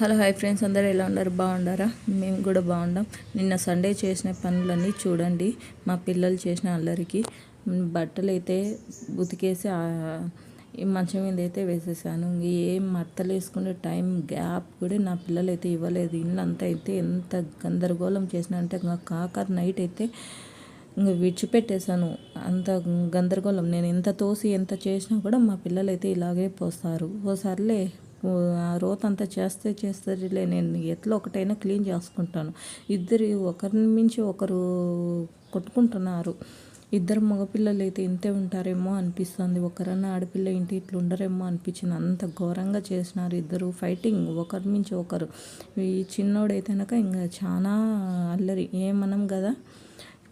Hello hi friends, అందరూ ఎలా ఉన్నారు? బాగుండారా? మేము కూడా బాగున్నాం. నిన్న సండే చేసిన పనులన్నీ చూడండి. మా పిల్లలు చేసిన అల్లరికి బట్టలు అయితే ఉతికేసి ఈ మంచం మీద అయితే వేసేసాను. ఏం మడతలు వేసుకునే టైం గ్యాప్ కూడా నా పిల్లలు అయితే ఇవ్వలేదు. ఇల్లంతా అయితే ఎంత గందరగోళం చేసిన అంటే కాకర్ నైట్ అయితే ఇంకా విడిచిపెట్టేశాను. అంత గందరగోళం. నేను ఎంత తోసి ఎంత చేసినా కూడా మా పిల్లలు అయితే ఇలాగే పోస్తారు. ఓసారిలే ఆ రోత అంతా చేస్తారులే, నేను ఎట్లా ఒకటైనా క్లీన్ చేసుకుంటాను. ఇద్దరు ఒకరిని మించి ఒకరు కొట్టుకుంటున్నారు. ఇద్దరు మగపిల్లలు అయితే ఇంతే ఉంటారేమో అనిపిస్తుంది. ఒకరన్నా ఆడపిల్ల ఇంటి ఇట్లా ఉండరేమో అనిపించింది. అంత ఘోరంగా చేసినారు ఇద్దరు. ఫైటింగ్ ఒకరి మించి ఒకరు. ఈ చిన్నోడైతేనక ఇంకా చాలా అల్లరి. ఏమనం కదా,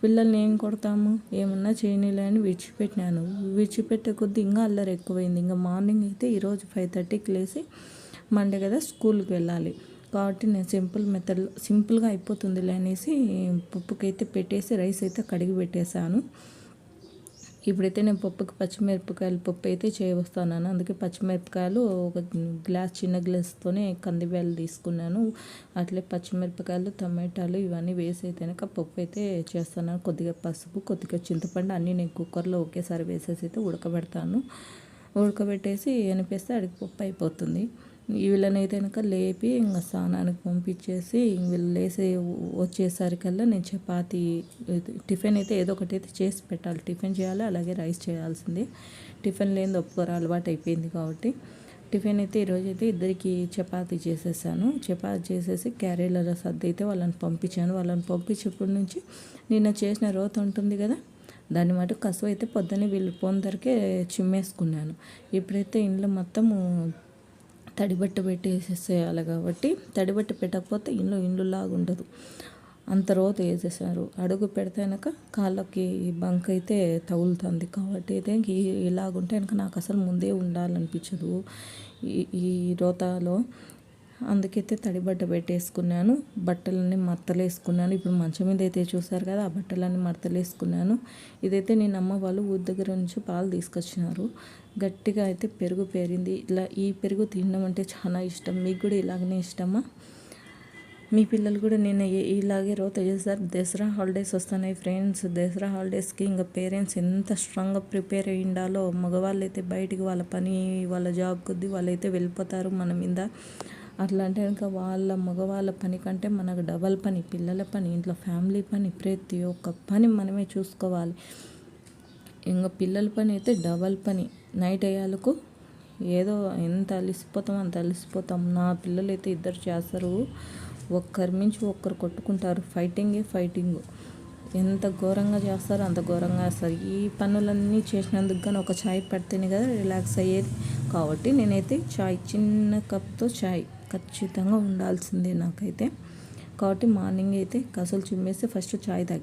పిల్లల్ని ఏం కొడతాము, ఏమన్నా చేయనీలే అని విడిచిపెట్టినాను. విడిచిపెట్టే కొద్దీ ఇంకా అల్లరి ఎక్కువైంది. ఇంకా మార్నింగ్ అయితే ఈరోజు 5:30కి లేచి మండే కదా స్కూల్కి వెళ్ళాలి కాబట్టి నేను సింపుల్గా అయిపోతుందిలే అనేసి పప్పుకైతే పెట్టేసి రైస్ అయితే కడిగి పెట్టేశాను. ఇప్పుడైతే నేను పప్పుకి పచ్చిమిరపకాయలు పప్పు అయితే చేయవస్తున్నాను. అందుకే పచ్చిమిరపకాయలు ఒక చిన్న గ్లాస్తోనే కందివేలు తీసుకున్నాను. అట్లే పచ్చిమిరపకాయలు టమాటాలు ఇవన్నీ వేసి అయితేనే పప్పు అయితే చేస్తున్నాను. కొద్దిగా పసుపు, కొద్దిగా చింతపండు అన్నీ నేను కుక్కర్లో ఒకేసారి వేసేసి అయితే ఉడకబెట్టేసి ఎనిపేస్తే అడిగి పప్పు అయిపోతుంది. వీళ్ళనైతే కనుక లేపి ఇంకా స్నానానికి పంపించేసి వీళ్ళు లేసి వచ్చేసరికల్లా నేను చపాతీ టిఫిన్ అయితే ఏదో ఒకటి అయితే చేసి పెట్టాలి. టిఫిన్ చేయాలి, అలాగే రైస్ చేయాల్సింది. టిఫిన్ లేని ఒప్పుకోరు, అలవాటు అయిపోయింది కాబట్టి. టిఫిన్ అయితే ఈరోజు అయితే ఇద్దరికి చపాతీ చేసేసాను. చపాతీ చేసేసి క్యారీలలో సర్ది అయితే వాళ్ళని పంపించాను. వాళ్ళని పంపించేప్పటి నుంచి నిన్న చేసిన రోత ఉంటుంది కదా, దాన్ని మటు కసువు అయితే పొద్దున్నే వీళ్ళు పోందరికే చిమ్మేసుకున్నాను. ఇప్పుడైతే ఇంట్లో మొత్తము తడిబట్ట పెట్టి వేసేసేయాలి కాబట్టి, తడిబట్ట పెట్టకపోతే ఇండ్లులాగా ఉండదు. అంత రోత వేసేసారు. అడుగు పెడితేనక కాళ్ళకి బంక్ అయితే తగులుతుంది కాబట్టి అయితే ఇలాగుంటే కనుక నాకు అసలు ముందే ఉండాలనిపించదు ఈ రోతలో. అందుకైతే తడిబట్ట పెట్టేసుకున్నాను. బట్టలన్నీ మడతలు వేసుకున్నాను. ఇప్పుడు మంచం మీద అయితే చూసారు కదా, ఆ బట్టలన్నీ మడతలు వేసుకున్నాను. ఇదైతే నేను అమ్మ వాళ్ళు ఊరి దగ్గర నుంచి పాలు తీసుకొచ్చినారు. గట్టిగా అయితే పెరుగు పేరింది. ఈ పెరుగు తినడం అంటే చాలా ఇష్టం. మీకు కూడా ఇలాగనే ఇష్టమా? మీ పిల్లలు కూడా నేను ఇలాగే రోత చేస్తారు. దసరా హాలిడేస్ వస్తున్నాయి ఫ్రెండ్స్. దసరా హాలిడేస్కి ఇంకా పేరెంట్స్ ఎంత స్ట్రాంగ్గా ప్రిపేర్ అయ్యి ఉండాలో. మగవాళ్ళు అయితే బయటికి వాళ్ళ పని, వాళ్ళ జాబ్ కొద్దీ వాళ్ళైతే వెళ్ళిపోతారు మన మీద. అట్లా అంటే ఇంకా మగవాళ్ళ పని కంటే మనకు డబల్ పని, పిల్లల పని, ఇంట్లో ఫ్యామిలీ పని, ప్రతి ఒక్క పని మనమే చూసుకోవాలి. ఇంకా పిల్లల పని అయితే డబల్ పని. నైట్ అయ్యాలకు ఏదో ఎంత అలిసిపోతాం అంత అలిసిపోతాం. నా పిల్లలు అయితే ఇద్దరు చేస్తారు. ఒక్కరి మించి ఒక్కరు కొట్టుకుంటారు. ఫైటింగ్ ఎంత ఘోరంగా చేస్తారో అంత ఘోరంగా చేస్తారు. ఈ పనులన్నీ చేసినందుకు కానీ ఒక చాయ్ పెడితేనే కదా రిలాక్స్ అయ్యేది. కాబట్టి నేనైతే చిన్న కప్తో చాయ్ ఖచ్చితంగా ఉండాల్సిందే నాకైతే. కాబట్టి మార్నింగ్ అయితే కసులు చిమ్మేసి ఫస్ట్ చాయ్ తాగేది.